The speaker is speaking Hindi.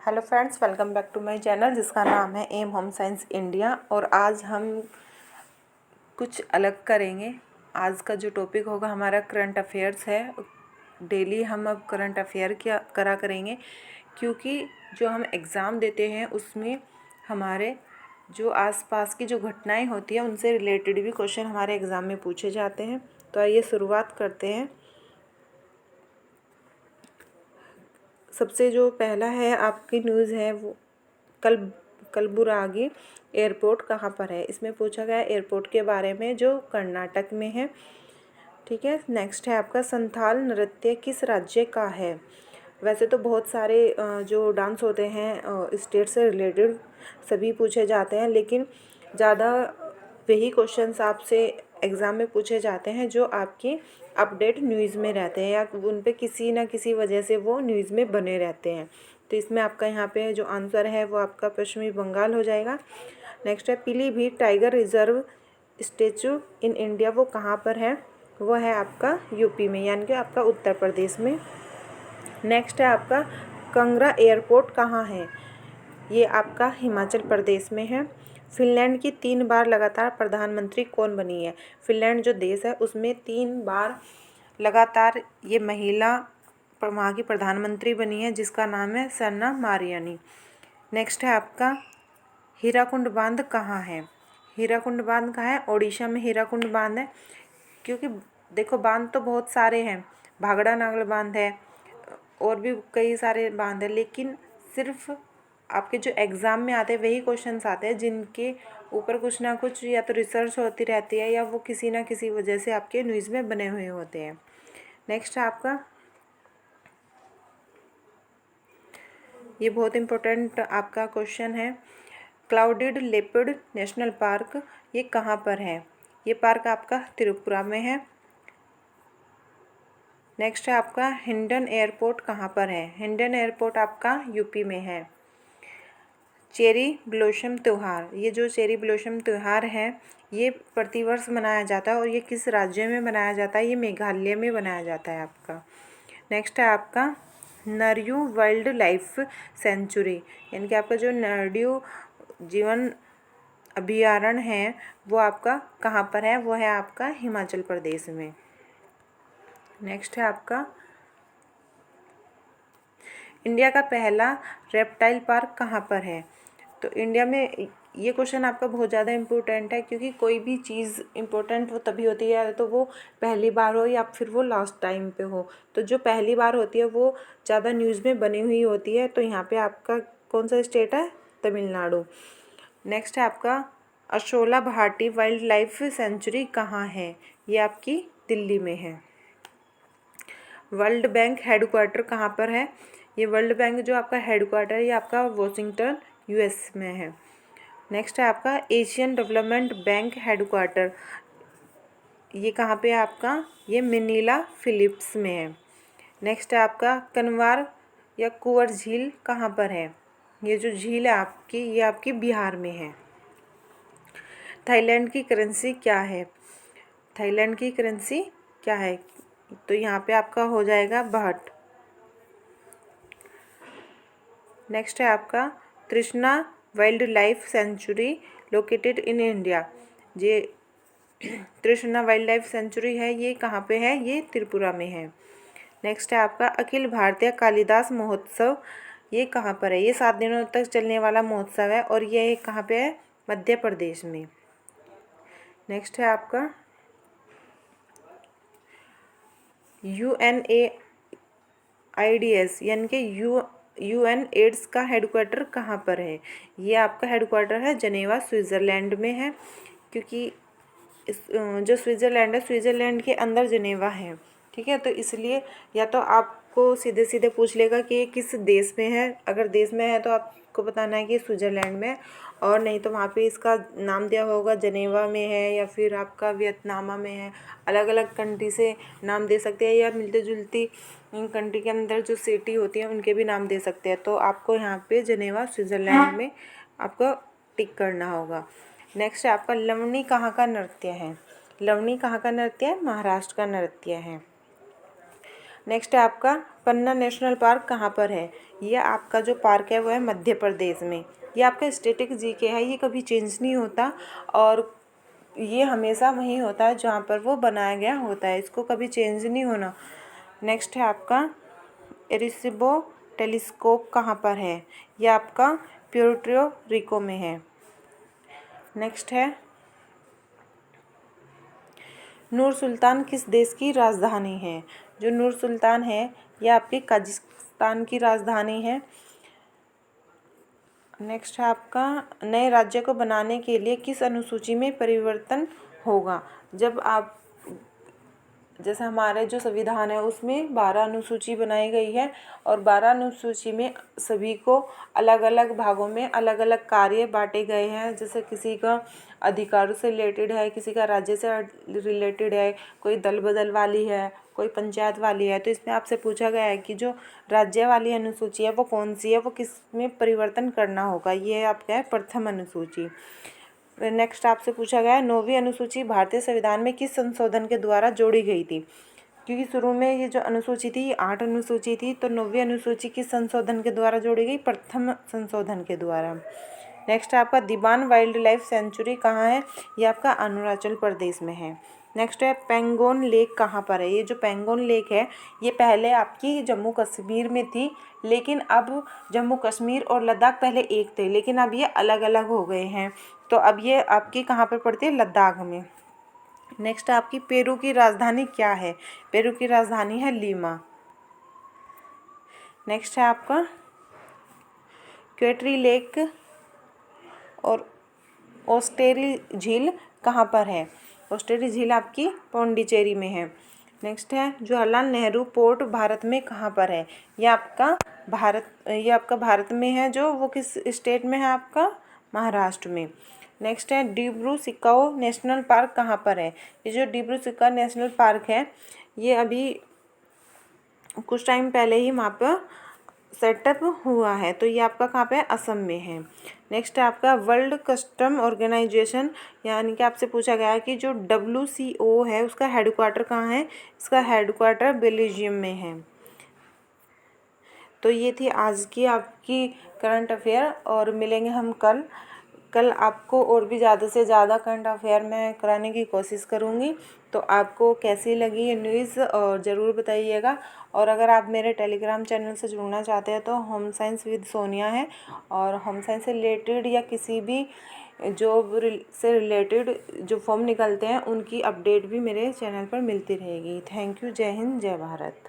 Hello friends, welcome back to my channel जिसका नाम है एम होम साइंस इंडिया। और आज हम कुछ अलग करेंगे। आज का जो टॉपिक होगा हमारा करंट अफेयर्स है। डेली हम अब करंट अफेयर क्या करेंगे, क्योंकि जो हम एग्ज़ाम देते हैं उसमें हमारे जो आसपास की जो घटनाएं होती हैं उनसे रिलेटेड भी क्वेश्चन हमारे एग्ज़ाम में पूछे जाते हैं। तो आइए शुरुआत करते हैं। सबसे जो पहला है आपकी न्यूज़ है वो कलबुर्गी एयरपोर्ट कहाँ पर है। इसमें पूछा गया एयरपोर्ट के बारे में जो कर्नाटक में है। ठीक है, नेक्स्ट है आपका संथाल नृत्य किस राज्य का है। वैसे तो बहुत सारे जो डांस होते हैं स्टेट से रिलेटेड सभी पूछे जाते हैं, लेकिन ज़्यादा वही क्वेश्चंस आपसे एग्ज़ाम में पूछे जाते हैं जो आपकी अपडेट न्यूज़ में रहते हैं या उन पे किसी ना किसी वजह से वो न्यूज़ में बने रहते हैं। तो इसमें आपका यहाँ पे जो आंसर है वो आपका पश्चिमी बंगाल हो जाएगा। नेक्स्ट है Pilibhit tiger reserve statue in India, वो कहाँ पर है। वो है आपका यूपी में, यानी कि आपका उत्तर प्रदेश में। नेक्स्ट है आपका कंगरा एयरपोर्ट कहाँ है। ये आपका हिमाचल प्रदेश में है। फिनलैंड की 3 बार लगातार प्रधानमंत्री कौन बनी है। फिनलैंड जो देश है उसमें 3 बार लगातार ये महिला वहाँ की प्रधानमंत्री बनी है, जिसका नाम है सन्ना मारियानी। नेक्स्ट है आपका हीराकुंड बांध कहाँ है। हीराकुंड बांध कहाँ है, ओडिशा में हीराकुंड बांध है। क्योंकि देखो बांध तो बहुत सारे हैं, भागड़ा नागल बांध है और भी कई सारे बांध है, लेकिन सिर्फ आपके जो एग्ज़ाम में आते हैं वही क्वेश्चंस आते हैं जिनके ऊपर कुछ ना कुछ या तो रिसर्च होती रहती है या वो किसी ना किसी वजह से आपके न्यूज़ में बने हुए होते हैं। नेक्स्ट है आपका ये बहुत इम्पोर्टेंट आपका क्वेश्चन है, क्लाउडेड लेपर्ड नेशनल पार्क ये कहाँ पर है। ये पार्क आपका त्रिपुरा में है। नेक्स्ट है आपका हिंडन एयरपोर्ट कहाँ पर है। हिंडन एयरपोर्ट आपका यूपी में है। चेरी ब्लॉसम त्यौहार, ये जो चेरी ब्लॉसम त्यौहार है ये प्रतिवर्ष मनाया जाता है और ये किस राज्य में मनाया जाता है। ये मेघालय में मनाया जाता है आपका। नेक्स्ट है आपका नरयू वाइल्ड लाइफ सेंचुरी, यानी कि आपका जो नरयू जीवन अभयारण्य है वो आपका कहाँ पर है। वो है आपका हिमाचल प्रदेश में। नेक्स्ट है आपका इंडिया का पहला रेप्टाइल पार्क कहाँ पर है। तो इंडिया में ये क्वेश्चन आपका बहुत ज़्यादा इम्पोर्टेंट है, क्योंकि कोई भी चीज़ इम्पोर्टेंट वो तभी होती है तो वो पहली बार हो या फिर वो लास्ट टाइम पे हो। तो जो पहली बार होती है वो ज़्यादा न्यूज़ में बनी हुई होती है। तो यहाँ पे आपका कौन सा स्टेट है, तमिलनाडु। नेक्स्ट है आपका अशोला भाटी वाइल्ड लाइफ सेंचुरी कहाँ है। ये आपकी दिल्ली में है। वर्ल्ड बैंक हेडक्वार्टर कहाँ पर है। ये वर्ल्ड बैंक जो आपका हेडक्वार्टर है ये आपका वाशिंगटन यूएस में है। नेक्स्ट है आपका एशियन डेवलपमेंट बैंक हेडक्वार्टर, ये कहाँ पे है आपका, ये मनीला फिलीपींस में है। नेक्स्ट है आपका कनवार या कुंवर झील कहाँ पर है। ये जो झील है आपकी ये आपकी बिहार में है। थाईलैंड की करेंसी क्या है। थाईलैंड की करेंसी क्या है, तो यहाँ पे आपका हो जाएगा बाहट। नेक्स्ट है आपका तृष्णा wild life sanctuary located in India. ये तृष्णा वाइल्ड लाइफ सेंचुरी है ये कहाँ पे है, ये त्रिपुरा में है। नेक्स्ट है आपका अखिल भारतीय कालिदास महोत्सव, ये कहाँ पर है। ये 7 दिनों तक चलने वाला महोत्सव है और ये कहाँ पे है, मध्य प्रदेश में। नेक्स्ट है आपका UNAIDS यानी कि UN एड्स का हेडक्वार्टर कहाँ पर है। ये आपका हेडक्वार्टर है जनेवा स्विट्ज़रलैंड में है, क्योंकि जो स्विट्ज़रलैंड है स्विट्ज़रलैंड के अंदर जनेवा है। ठीक है, तो इसलिए या तो आपको सीधे सीधे पूछ लेगा कि ये किस देश में है। अगर देश में है तो आपको बताना है कि स्विट्ज़रलैंड में, और नहीं तो वहाँ पे इसका नाम दिया होगा जनेवा में है या फिर आपका वियतनामा में है। अलग अलग कंट्री से नाम दे सकते हैं या मिलती जुलती कंट्री के अंदर जो सिटी होती है उनके भी नाम दे सकते हैं। तो आपको यहाँ पे जनेवा स्विट्ज़रलैंड में आपको टिक करना होगा। नेक्स्ट है आपका लवनी कहाँ का नृत्य है। लवनी कहाँ का नृत्य है, महाराष्ट्र का नृत्य है। नेक्स्ट है आपका पन्ना नेशनल पार्क कहाँ पर है। ये आपका जो पार्क है वो है मध्य प्रदेश में। ये आपका स्टैटिक जीके है, ये कभी चेंज नहीं होता और ये हमेशा वहीं होता है जहाँ पर वो बनाया गया होता है, इसको कभी चेंज नहीं होना। नेक्स्ट है आपका एरिसिबो टेलीस्कोप कहाँ पर है। ये आपका प्यूर्टो रिको में है। नेक्स्ट है नूर सुल्तान किस देश की राजधानी है। जो नूर सुल्तान है ये आपकी कजाकिस्तान की राजधानी है। नेक्स्ट है आपका नए राज्य को बनाने के लिए किस अनुसूची में परिवर्तन होगा। जब आप जैसे हमारे जो संविधान है उसमें 12 अनुसूची बनाई गई है और 12 अनुसूची में सभी को अलग अलग भागों में अलग अलग कार्य बांटे गए हैं। जैसे किसी का अधिकारों से रिलेटेड है, किसी का राज्य से रिलेटेड है, कोई दल बदल वाली है, कोई पंचायत वाली है। तो इसमें आपसे पूछा गया है कि जो राज्य वाली अनुसूची है वो कौन सी है, वो किस में परिवर्तन करना होगा। ये है आपका है प्रथम अनुसूची। नेक्स्ट आपसे पूछा गया है 9वीं अनुसूची भारतीय संविधान में किस संशोधन के द्वारा जोड़ी गई थी। क्योंकि शुरू में ये जो अनुसूची थी 8 अनुसूची थी, तो 9वीं अनुसूची किस संशोधन के द्वारा जोड़ी गई, प्रथम संशोधन के द्वारा। नेक्स्ट आपका दीबान वाइल्ड लाइफ सेंचुरी कहाँ है। ये आपका अरुणाचल प्रदेश में है। नेक्स्ट है पेंगोंग लेक कहाँ पर है। ये जो पेंगोंग लेक है ये पहले आपकी जम्मू कश्मीर में थी, लेकिन अब जम्मू कश्मीर और लद्दाख पहले एक थे, लेकिन अब ये अलग अलग हो गए हैं। तो अब ये आपकी कहाँ पर पड़ती है, लद्दाख में। नेक्स्ट आपकी पेरू की राजधानी क्या है। पेरू की राजधानी है लीमा। नेक्स्ट है आपका क्वेट्री लेक और ओस्टेरी झील कहाँ पर है। ओस्टेरी झील आपकी पौंडीचेरी में है। नेक्स्ट है जवाहरलाल नेहरू पोर्ट भारत में कहाँ पर है। ये आपका भारत में है। जो वो किस स्टेट में है, आपका महाराष्ट्र में। नेक्स्ट है डिब्रू सिक्काओ नेशनल पार्क कहाँ पर है। ये जो डिब्रू सिक्का नेशनल पार्क है ये अभी कुछ टाइम पहले ही वहाँ पर सेटअप हुआ है। तो ये आपका कहाँ पे है, असम में है। नेक्स्ट है आपका वर्ल्ड कस्टम ऑर्गेनाइजेशन, यानी कि आपसे पूछा गया है कि जो WCO है उसका हेडक्वार्टर कहाँ है। इसका हेडक्वार्टर बेल्जियम में है। तो ये थी आज की आपकी करंट अफेयर और मिलेंगे हम कल आपको और भी ज़्यादा से ज़्यादा करंट अफेयर मैं कराने की कोशिश करूँगी। तो आपको कैसी लगी ये न्यूज़ और ज़रूर बताइएगा। और अगर आप मेरे टेलीग्राम चैनल से जुड़ना चाहते हैं तो होम साइंस विद सोनिया है, और होम साइंस से रिलेटेड या किसी भी जॉब से रिलेटेड जो फॉर्म निकलते हैं उनकी अपडेट भी मेरे चैनल पर मिलती रहेगी। Thank you. जय हिंद, जय भारत।